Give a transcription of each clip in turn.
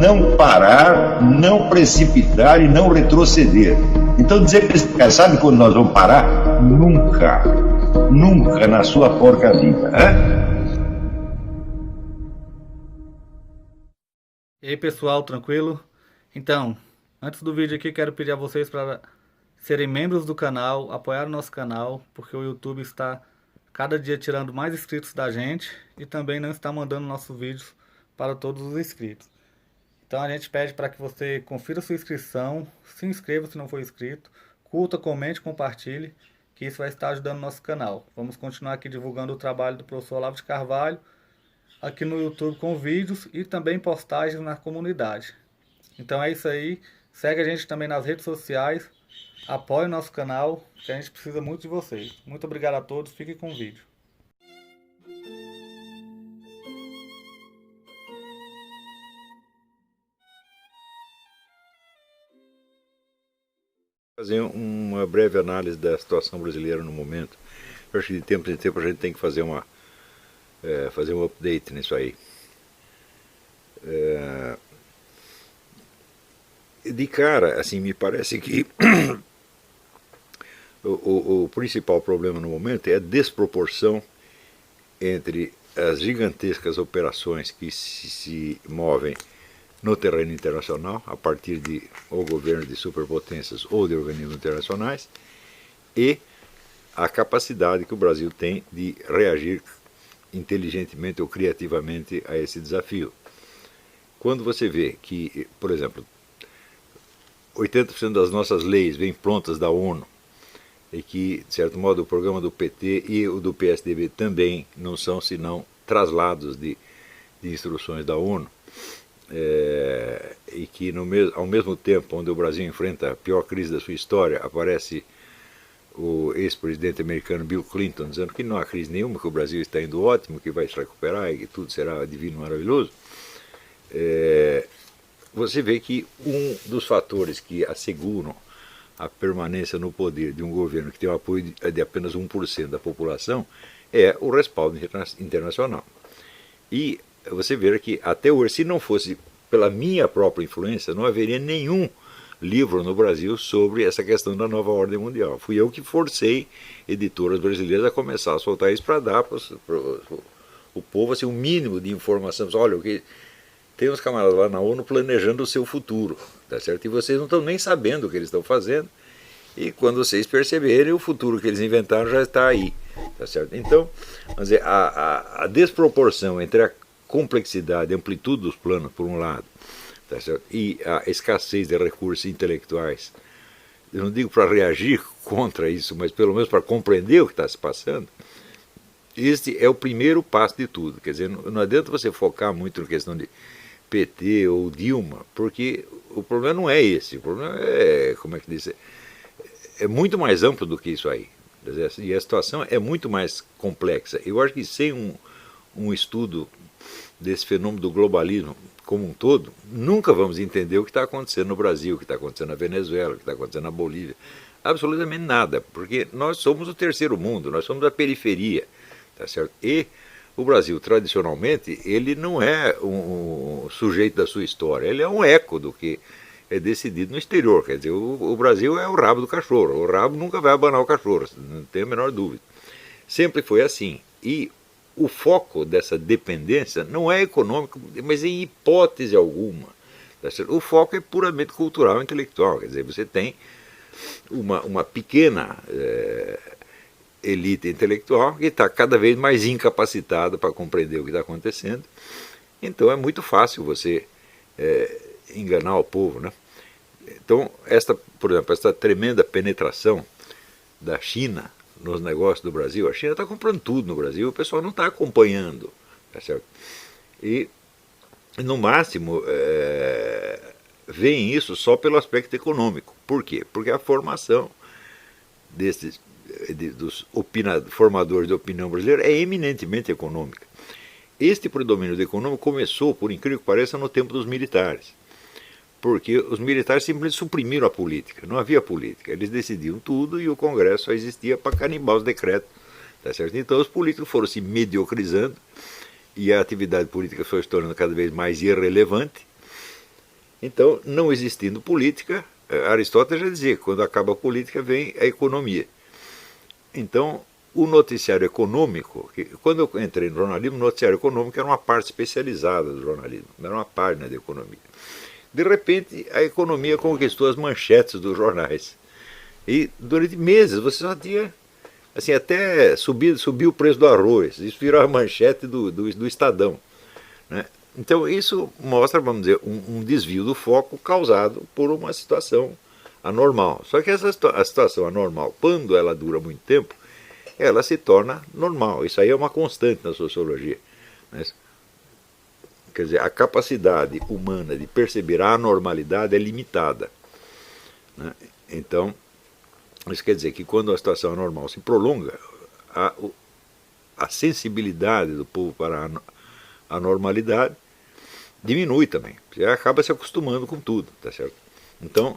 não parar, não precipitar e não retroceder. Então dizer para esse cara, sabe quando nós vamos parar? Nunca. Nunca na sua porca vida. E aí pessoal, tranquilo? Então, antes do vídeo aqui quero pedir a vocês para serem membros do canal, apoiar o nosso canal, porque o YouTube está cada dia tirando mais inscritos da gente e também não está mandando nossos vídeos para todos os inscritos. Então a gente pede para que você confira sua inscrição, se inscreva se não for inscrito, curta, comente, compartilhe, que isso vai estar ajudando o nosso canal. Vamos continuar aqui divulgando o trabalho do professor Olavo de Carvalho aqui no YouTube com vídeos e também postagens na comunidade. Então é isso aí, segue a gente também nas redes sociais, apoie o nosso canal, que a gente precisa muito de vocês. Muito obrigado a todos, fiquem com o vídeo. Fazer uma breve análise da situação brasileira no momento. Eu acho que de tempo em tempo a gente tem que fazer um update nisso aí. De cara, assim, me parece que o principal problema no momento é a desproporção entre as gigantescas operações que se movem no terreno internacional, a partir de ou governo de superpotências ou de organismos internacionais, e a capacidade que o Brasil tem de reagir inteligentemente ou criativamente a esse desafio. Quando você vê que, por exemplo, 80% das nossas leis vêm prontas da ONU, e que, de certo modo, o programa do PT e o do PSDB também não são senão traslados de instruções da ONU, e que ao mesmo tempo onde o Brasil enfrenta a pior crise da sua história, aparece o ex-presidente americano Bill Clinton dizendo que não há crise nenhuma, que o Brasil está indo ótimo, que vai se recuperar e que tudo será divino e maravilhoso. Você vê que um dos fatores que asseguram a permanência no poder de um governo que tem o apoio de apenas 1% da população é o respaldo internacional. E você vê que até hoje, se não fosse pela minha própria influência, não haveria nenhum livro no Brasil sobre essa questão da nova ordem mundial. Fui eu que forcei editoras brasileiras a começar a soltar isso para dar para o povo assim, um mínimo de informação. Olha, tem uns camaradas lá na ONU planejando o seu futuro, tá certo? E vocês não estão nem sabendo o que eles estão fazendo, e quando vocês perceberem, o futuro que eles inventaram já está aí, tá certo? Então, vamos dizer, a desproporção entre a complexidade e amplitude dos planos, por um lado, tá certo? E a escassez de recursos intelectuais, eu não digo para reagir contra isso, mas pelo menos para compreender o que está se passando, este é o primeiro passo de tudo. Quer dizer, não adianta você focar muito na questão de PT ou Dilma, porque o problema não é esse, o problema é, como é que diz, é muito mais amplo do que isso aí. Quer dizer, e a situação é muito mais complexa. Eu acho que sem um estudo desse fenômeno do globalismo como um todo, nunca vamos entender o que está acontecendo no Brasil, o que está acontecendo na Venezuela, o que está acontecendo na Bolívia. Absolutamente nada, porque nós somos o terceiro mundo, nós somos a periferia, tá certo? E o Brasil, tradicionalmente, ele não é um sujeito da sua história, ele é um eco do que é decidido no exterior. Quer dizer, o Brasil é o rabo do cachorro, o rabo nunca vai abanar o cachorro, não tem a menor dúvida. Sempre foi assim. E o foco dessa dependência não é econômico, mas em hipótese alguma. Tá certo? O foco é puramente cultural e intelectual. Quer dizer, você tem uma pequena elite intelectual que está cada vez mais incapacitada para compreender o que está acontecendo. Então é muito fácil você enganar o povo, né? Então, por exemplo, esta tremenda penetração da China nos negócios do Brasil, a China está comprando tudo no Brasil, o pessoal não está acompanhando, tá certo? E, no máximo, veem isso só pelo aspecto econômico. Por quê? Porque a formação dos formadores de opinião brasileira é eminentemente econômica. Este predomínio econômico começou, por incrível que pareça, no tempo dos militares. Porque os militares simplesmente suprimiram a política, não havia política. Eles decidiam tudo e o Congresso só existia para carimbar os decretos. Tá certo? Então os políticos foram se mediocrizando e a atividade política foi se tornando cada vez mais irrelevante. Então, não existindo política, Aristóteles já dizia que quando acaba a política vem a economia. Então, o noticiário econômico, quando eu entrei no jornalismo, o noticiário econômico era uma parte especializada do jornalismo, era uma página da economia. De repente, a economia conquistou as manchetes dos jornais. E durante meses você só tinha, assim, até subiu o preço do arroz, isso virou a manchete do Estadão, né? Então isso mostra, vamos dizer, um desvio do foco causado por uma situação anormal. Só que a situação anormal, quando ela dura muito tempo, ela se torna normal. Isso aí é uma constante na sociologia, né? Quer dizer, a capacidade humana de perceber a anormalidade é limitada, né? Então, isso quer dizer que quando a situação anormal se prolonga, a sensibilidade do povo para a normalidade diminui também. Você acaba se acostumando com tudo, tá certo? Então,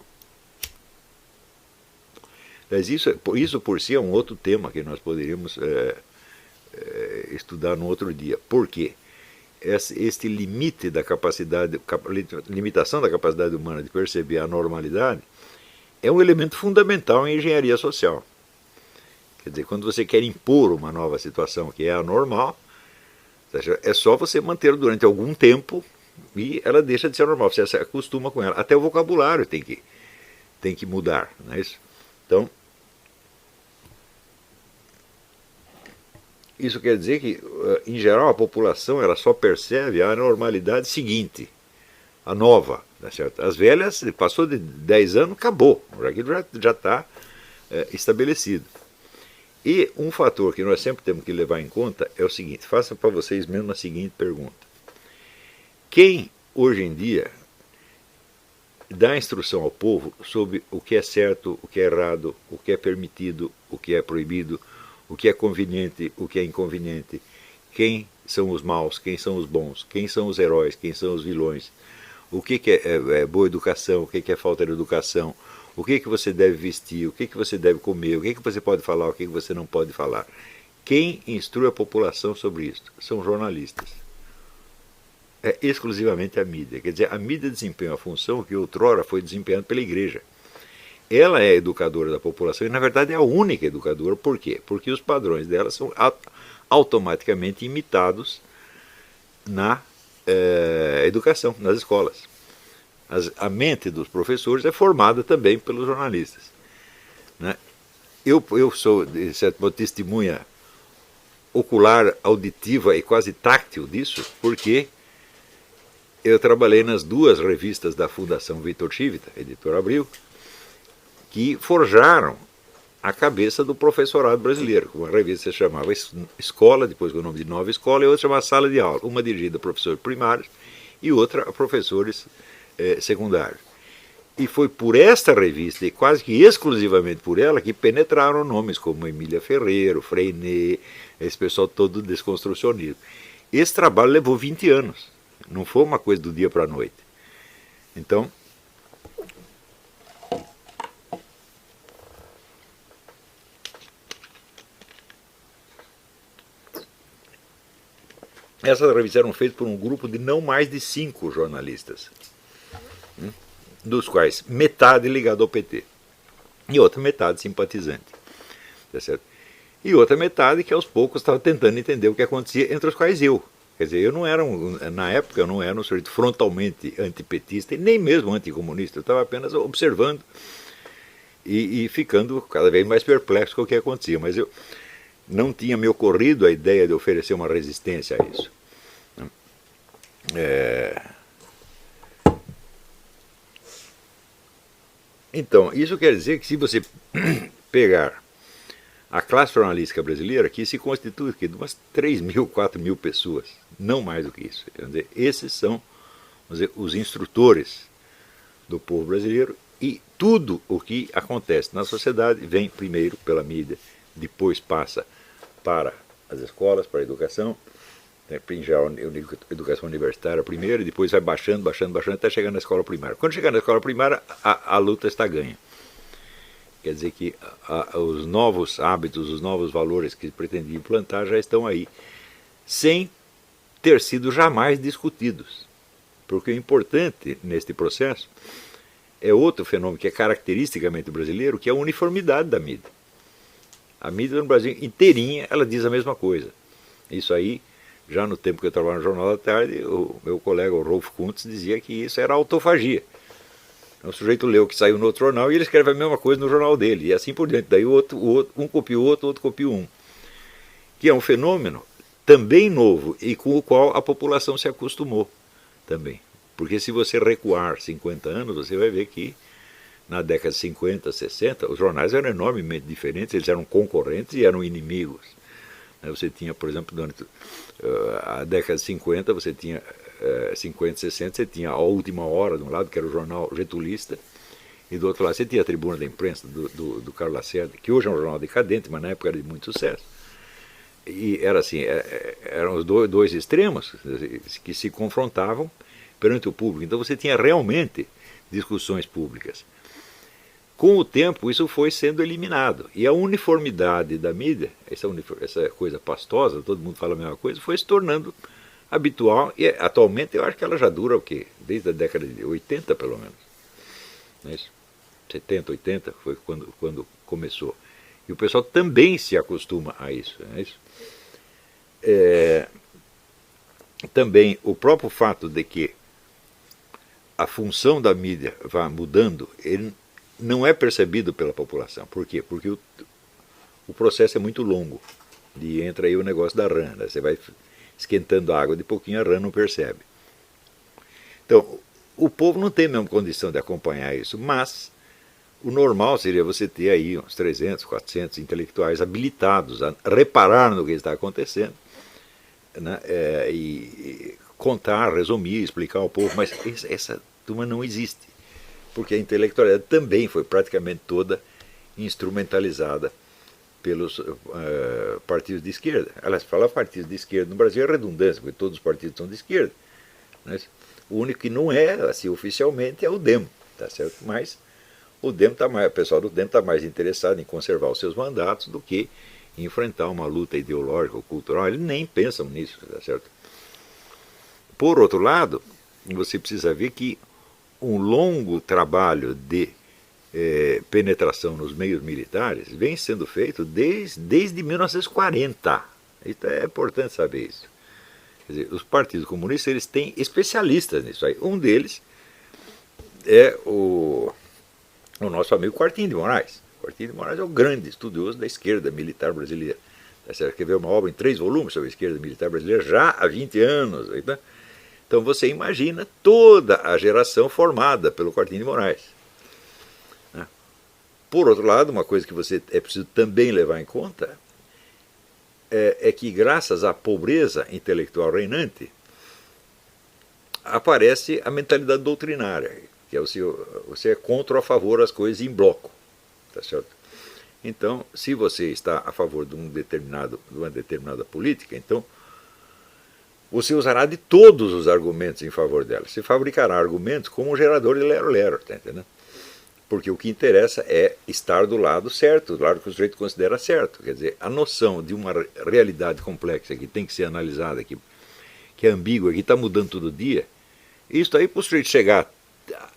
mas isso por si é um outro tema que nós poderíamos estudar no outro dia. Por quê? Este limite da capacidade, limitação da capacidade humana de perceber a normalidade é um elemento fundamental em engenharia social. Quer dizer, quando você quer impor uma nova situação que é anormal, é só você manter durante algum tempo e ela deixa de ser normal, você se acostuma com ela. Até o vocabulário tem que mudar, não é isso? Então, isso quer dizer que, em geral, a população ela só percebe a anormalidade seguinte, a nova, tá certo? As velhas, passou de 10 anos, acabou, aquilo já está estabelecido. E um fator que nós sempre temos que levar em conta é o seguinte: faça para vocês mesmo a seguinte pergunta. Quem, hoje em dia, dá instrução ao povo sobre o que é certo, o que é errado, o que é permitido, o que é proibido, o que é conveniente, o que é inconveniente, quem são os maus, quem são os bons, quem são os heróis, quem são os vilões, o que é boa educação, o que é falta de educação, o que você deve vestir, o que você deve comer, o que você pode falar, o que você não pode falar. Quem instrui a população sobre isso? São jornalistas. É exclusivamente a mídia. Quer dizer, a mídia desempenha uma função que outrora foi desempenhada pela igreja. Ela é a educadora da população e, na verdade, é a única educadora. Por quê? Porque os padrões dela são automaticamente imitados na educação, nas escolas. A mente dos professores é formada também pelos jornalistas, né? Eu sou, de certo modo, testemunha ocular, auditiva e quase táctil disso, porque eu trabalhei nas duas revistas da Fundação Vitor Chivita, Editora Abril, que forjaram a cabeça do professorado brasileiro. Uma revista se chamava Escola, depois com o nome de Nova Escola, e outra se chamava Sala de Aula, uma dirigida a professores primários e outra a professores secundários. E foi por esta revista, e quase que exclusivamente por ela, que penetraram nomes como Emília Ferreiro, Freinet, esse pessoal todo desconstrucionismo. Esse trabalho levou 20 anos, não foi uma coisa do dia para a noite. Então, essas revistas eram feitas por um grupo de não mais de 5 jornalistas, dos quais metade ligado ao PT e outra metade simpatizante, tá certo? E outra metade que aos poucos estava tentando entender o que acontecia, entre os quais eu. Quer dizer, eu não era, na época, eu não era um sujeito frontalmente antipetista e nem mesmo anticomunista, eu estava apenas observando e ficando cada vez mais perplexo com o que acontecia, mas eu não tinha me ocorrido a ideia de oferecer uma resistência a isso. Então, isso quer dizer que se você pegar a classe jornalística brasileira, que se constitui de umas 3.000, 4.000 pessoas, não mais do que isso. Quer dizer, esses são, vamos dizer, os instrutores do povo brasileiro, e tudo o que acontece na sociedade vem primeiro pela mídia, depois passa para as escolas, para a educação, em geral, educação universitária primeiro, e depois vai baixando, até chegar na escola primária. Quando chegar na escola primária, a luta está ganha. Quer dizer que os novos hábitos, os novos valores que pretendia implantar já estão aí, sem ter sido jamais discutidos. Porque o importante neste processo é outro fenômeno que é caracteristicamente brasileiro, que é a uniformidade da mídia. A mídia no Brasil inteirinha, ela diz a mesma coisa. Isso aí, já no tempo que eu trabalhava no Jornal da Tarde, o meu colega, o Rolf Kuntz, dizia que isso era autofagia. O sujeito lê o que saiu no outro jornal e ele escreve a mesma coisa no jornal dele, e assim por diante. Daí um copia o outro copia um. Que é um fenômeno também novo e com o qual a população se acostumou também. Porque se você recuar 50 anos, você vai ver que na década de 50, 60, os jornais eram enormemente diferentes, eles eram concorrentes e eram inimigos. Você tinha, por exemplo, durante a década de 50, você tinha 50, 60, você tinha a Última Hora de um lado, que era o jornal getulista, e do outro lado você tinha a Tribuna da Imprensa, do Carlos Lacerda, que hoje é um jornal decadente, mas na época era de muito sucesso. E era assim, eram os dois extremos que se confrontavam perante o público. Então você tinha realmente discussões públicas. Com o tempo, isso foi sendo eliminado. E a uniformidade da mídia, essa coisa pastosa, todo mundo fala a mesma coisa, foi se tornando habitual. E atualmente eu acho que ela já dura o quê? Desde a década de 80, pelo menos. Não é isso? 70, 80 foi quando começou. E o pessoal também se acostuma a isso. Não é isso? Também o próprio fato de que a função da mídia vá mudando, ele não é percebido pela população. Por quê? Porque o processo é muito longo. E entra aí o negócio da rã. Né? Você vai esquentando a água de pouquinho, a rã não percebe. Então, o povo não tem a mesma condição de acompanhar isso, mas o normal seria você ter aí uns 300, 400 intelectuais habilitados a reparar no que está acontecendo, né? E contar, resumir, explicar ao povo, mas essa turma não existe. Porque a intelectualidade também foi praticamente toda instrumentalizada pelos partidos de esquerda. Aliás, falar partidos de esquerda no Brasil é redundância, porque todos os partidos são de esquerda. Né? O único que não é, assim, oficialmente, é o DEM, tá certo? Mas o pessoal do DEM está mais interessado em conservar os seus mandatos do que em enfrentar uma luta ideológica ou cultural. Eles nem pensam nisso, tá certo? Por outro lado, você precisa ver que um longo trabalho de penetração nos meios militares vem sendo feito desde 1940. Então é importante saber isso. Quer dizer, os partidos comunistas eles têm especialistas nisso aí. Um deles é o nosso amigo Quartinho de Moraes. Quartinho de Moraes é o grande estudioso da esquerda militar brasileira. Você quer ver uma obra em 3 volumes sobre a esquerda militar brasileira já há 20 anos. Né? Então você imagina toda a geração formada pelo Quartinho de Moraes. Né? Por outro lado, uma coisa que você é preciso também levar em conta é que graças à pobreza intelectual reinante aparece a mentalidade doutrinária, que é você é contra ou a favor as coisas em bloco. Tá certo? Então, se você está a favor de uma determinada política, então você usará de todos os argumentos em favor dela. Você fabricará argumentos como um gerador de lero-lero, tá entendendo? Porque o que interessa é estar do lado certo, do lado que o sujeito considera certo. Quer dizer, a noção de uma realidade complexa que tem que ser analisada, que é ambígua, que está mudando todo dia, isso aí para o sujeito chegar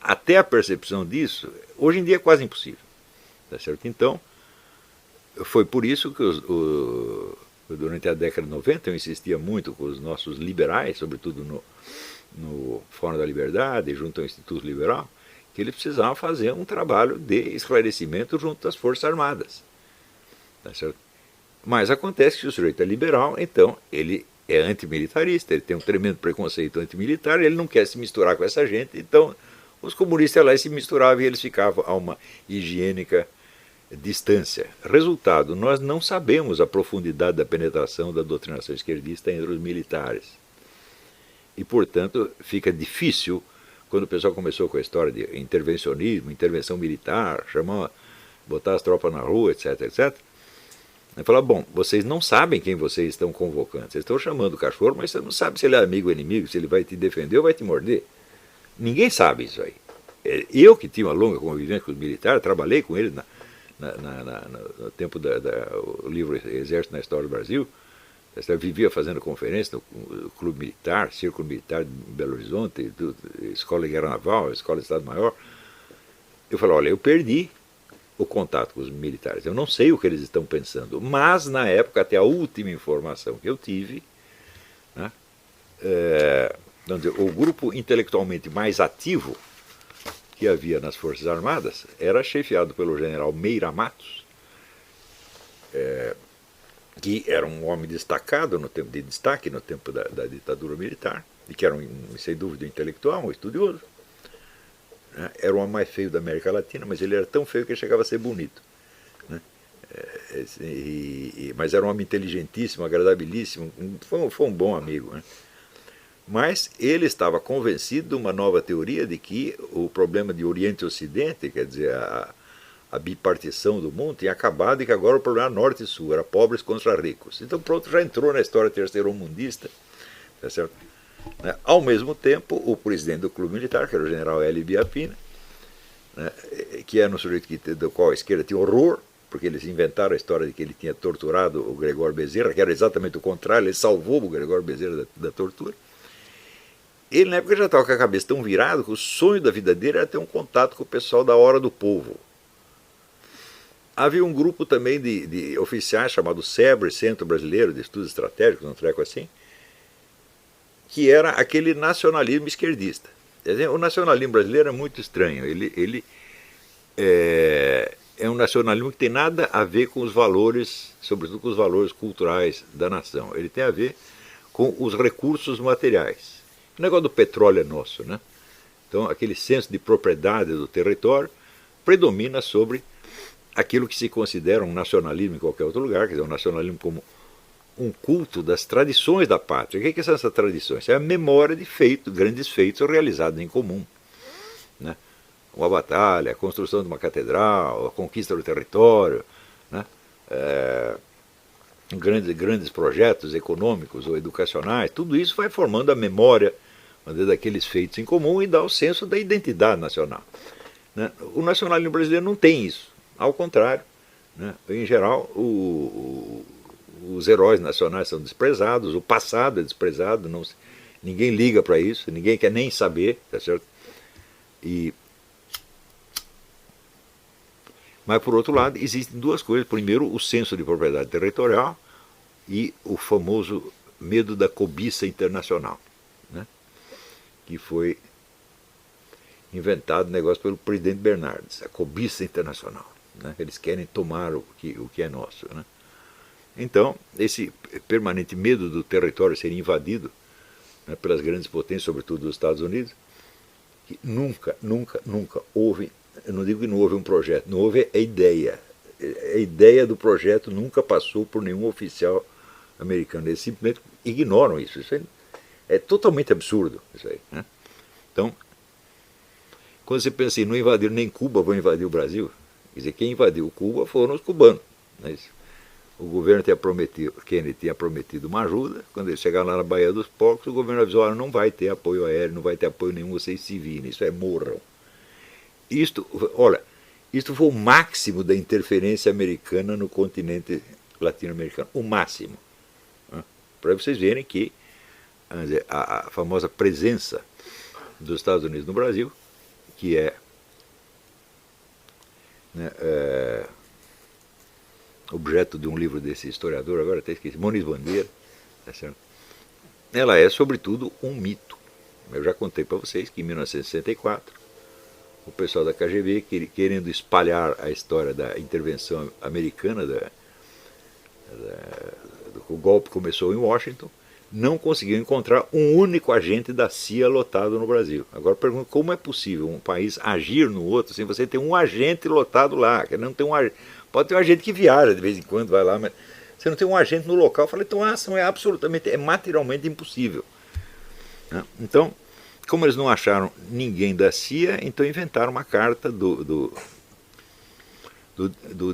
até a percepção disso, hoje em dia é quase impossível. Tá certo? Então, foi por isso que durante a década de 90 eu insistia muito com os nossos liberais, sobretudo no Fórum da Liberdade, junto ao Instituto Liberal, que eles precisavam fazer um trabalho de esclarecimento junto às Forças Armadas. Tá certo? Mas acontece que o sujeito é liberal, então ele é antimilitarista, ele tem um tremendo preconceito antimilitar, ele não quer se misturar com essa gente, então os comunistas lá se misturavam e eles ficavam a uma higiênica distância. Resultado, nós não sabemos a profundidade da penetração da doutrinação esquerdista entre os militares. E, portanto, fica difícil, quando o pessoal começou com a história de intervencionismo, intervenção militar, botar as tropas na rua, etc, etc, falar, bom, vocês não sabem quem vocês estão convocando. Vocês estão chamando o cachorro, mas você não sabe se ele é amigo ou inimigo, se ele vai te defender ou vai te morder. Ninguém sabe isso aí. Eu, que tinha uma longa convivência com os militares, trabalhei com eles no tempo do livro Exército na História do Brasil, Eu vivia fazendo conferência no Clube Militar, Círculo Militar de Belo Horizonte, Escola de Guerra Naval, Escola de Estado-Maior. Eu falei, olha, eu perdi o contato com os militares. Eu não sei o que eles estão pensando, mas na época, até a última informação que eu tive, né, o grupo intelectualmente mais ativo que havia nas Forças Armadas era chefiado pelo general Meira Matos, que era um homem destacado no tempo de destaque no tempo da ditadura militar, e que era sem dúvida um intelectual, um estudioso. Era o homem mais feio da América Latina, mas ele era tão feio que ele chegava a ser bonito, né? Mas era um homem inteligentíssimo, agradabilíssimo, foi um bom amigo, né? Mas ele estava convencido de uma nova teoria de que o problema de Oriente e Ocidente, quer dizer, a bipartição do mundo, tinha acabado e que agora o problema era Norte e Sul, era pobres contra ricos. Então pronto, já entrou na história terceiromundista, tá certo? Ao mesmo tempo, o presidente do Clube Militar, que era o general Hélio Biapina, né, que era um sujeito do qual a esquerda tinha horror, porque eles inventaram a história de que ele tinha torturado o Gregório Bezerra, que era exatamente o contrário, ele salvou o Gregório Bezerra da tortura. Ele, na época, já estava com a cabeça tão virada que o sonho da vida dele era ter um contato com o pessoal da Hora do Povo. Havia um grupo também de oficiais chamado SEBRE, Centro Brasileiro de Estudos Estratégicos, um treco assim, que era aquele nacionalismo esquerdista. Quer dizer, o nacionalismo brasileiro é muito estranho. Ele é um nacionalismo que tem nada a ver com os valores, sobretudo com os valores culturais da nação. Ele tem a ver com os recursos materiais. O negócio do petróleo é nosso, né? Então, aquele senso de propriedade do território predomina sobre aquilo que se considera um nacionalismo em qualquer outro lugar, quer dizer, um nacionalismo como um culto das tradições da pátria. O que são essas tradições? É a memória de grandes feitos realizados em comum, né? Uma batalha, a construção de uma catedral, a conquista do território, né? Grandes projetos econômicos ou educacionais, tudo isso vai formando a memória daqueles feitos em comum e dá o senso da identidade nacional, né? O nacionalismo brasileiro não tem isso, ao contrário, né? Em geral, os heróis nacionais são desprezados, o passado é desprezado, ninguém liga para isso, ninguém quer nem saber, tá certo? Mas, por outro lado, existem duas coisas. Primeiro, o senso de propriedade territorial e o famoso medo da cobiça internacional, né? Que foi inventado negócio pelo presidente Bernardes, a cobiça internacional, né? Eles querem tomar o que é nosso, né? Então, esse permanente medo do território ser invadido, né, pelas grandes potências, sobretudo dos Estados Unidos, que nunca houve, eu não digo que não houve um projeto, não houve a ideia. A ideia do projeto nunca passou por nenhum oficial americano. Eles simplesmente ignoram isso. Isso é totalmente absurdo, isso aí, né? Então, quando você pensa em não invadir nem Cuba, vão invadir o Brasil, quer dizer, quem invadiu Cuba foram os cubanos, né? O governo Kennedy tinha prometido uma ajuda. Quando eles chegaram lá na Baía dos Porcos, o governo avisou: olha, não vai ter apoio aéreo, não vai ter apoio nenhum, vocês se virem, isso morram. Isto foi o máximo da interferência americana no continente latino-americano, o máximo, né? Para vocês verem que a famosa presença dos Estados Unidos no Brasil, que é, né, objeto de um livro desse historiador, agora até esqueci, Muniz Bandeira, tá certo? Ela é, sobretudo, um mito. Eu já contei para vocês que em 1964, o pessoal da KGB, querendo espalhar a história da intervenção americana, o golpe começou em Washington, não conseguiu encontrar um único agente da CIA lotado no Brasil. Agora pergunto, como é possível um país agir no outro sem você ter um agente lotado lá? Que não tem pode ter um agente que viaja de vez em quando, vai lá, mas você não tem um agente no local. Eu falei, então a ação é materialmente impossível, né? Então, como eles não acharam ninguém da CIA, então inventaram uma carta do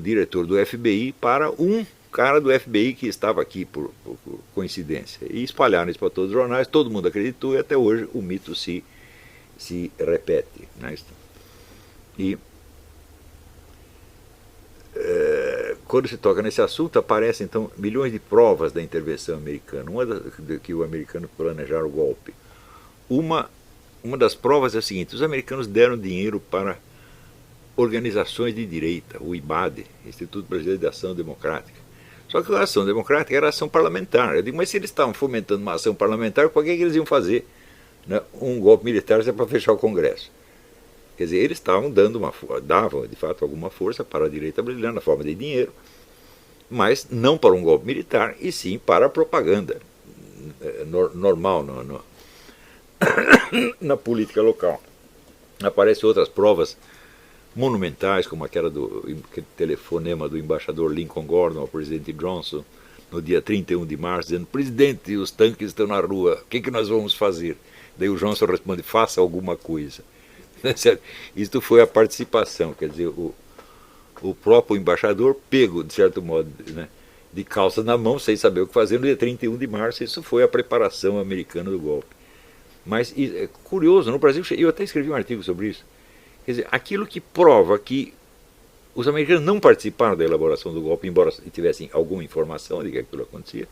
diretor do FBI para um cara do FBI que estava aqui por coincidência. E espalharam isso para todos os jornais, todo mundo acreditou e até hoje o mito se repete, né? E quando se toca nesse assunto, aparecem então milhões de provas da intervenção americana. Que o americano planejaram o golpe. Uma das provas é a seguinte: os americanos deram dinheiro para organizações de direita, o IBAD, Instituto Brasileiro de Ação Democrática. Só que a ação democrática era ação parlamentar. Eu digo, mas se eles estavam fomentando uma ação parlamentar, por que eles iam fazer, né, um golpe militar se é para fechar o Congresso? Quer dizer, eles estavam davam de fato alguma força para a direita brasileira na forma de dinheiro, mas não para um golpe militar, e sim para a propaganda normal na política local. Aparecem outras provas monumentais, como aquele telefonema do embaixador Lincoln Gordon ao presidente Johnson, no dia 31 de março, dizendo: presidente, os tanques estão na rua, o que nós vamos fazer? Daí o Johnson responde: faça alguma coisa. Isto foi a participação, quer dizer, o próprio embaixador pego, de certo modo, né, de calça na mão, sem saber o que fazer, no dia 31 de março, isso foi a preparação americana do golpe. Mas é curioso, no Brasil, eu até escrevi um artigo sobre isso, quer dizer, aquilo que prova que os americanos não participaram da elaboração do golpe, embora tivessem alguma informação de que aquilo acontecia,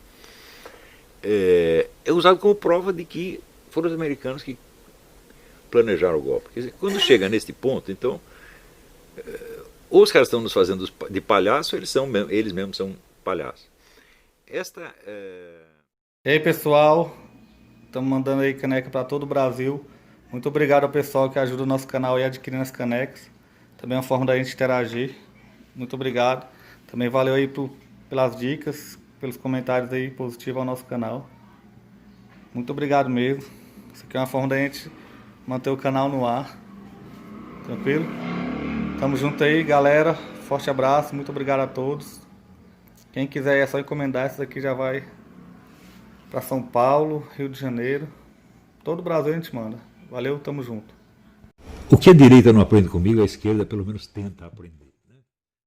é usado como prova de que foram os americanos que planejaram o golpe. Quer dizer, quando chega neste ponto, então, ou os caras estão nos fazendo de palhaço, eles mesmos são palhaços. E aí, pessoal, estamos mandando aí caneca para todo o Brasil. Muito obrigado ao pessoal que ajuda o nosso canal aí adquirindo as canecas. Também é uma forma da gente interagir. Muito obrigado. Também valeu aí pelas dicas, pelos comentários aí positivos ao nosso canal. Muito obrigado mesmo. Isso aqui é uma forma da gente manter o canal no ar. Tranquilo? Tamo junto aí, galera. Forte abraço, muito obrigado a todos. Quem quiser é só encomendar, essa daqui já vai para São Paulo, Rio de Janeiro. Todo o Brasil a gente manda. Valeu, tamo junto. O que a direita não aprende comigo, a esquerda pelo menos tenta aprender.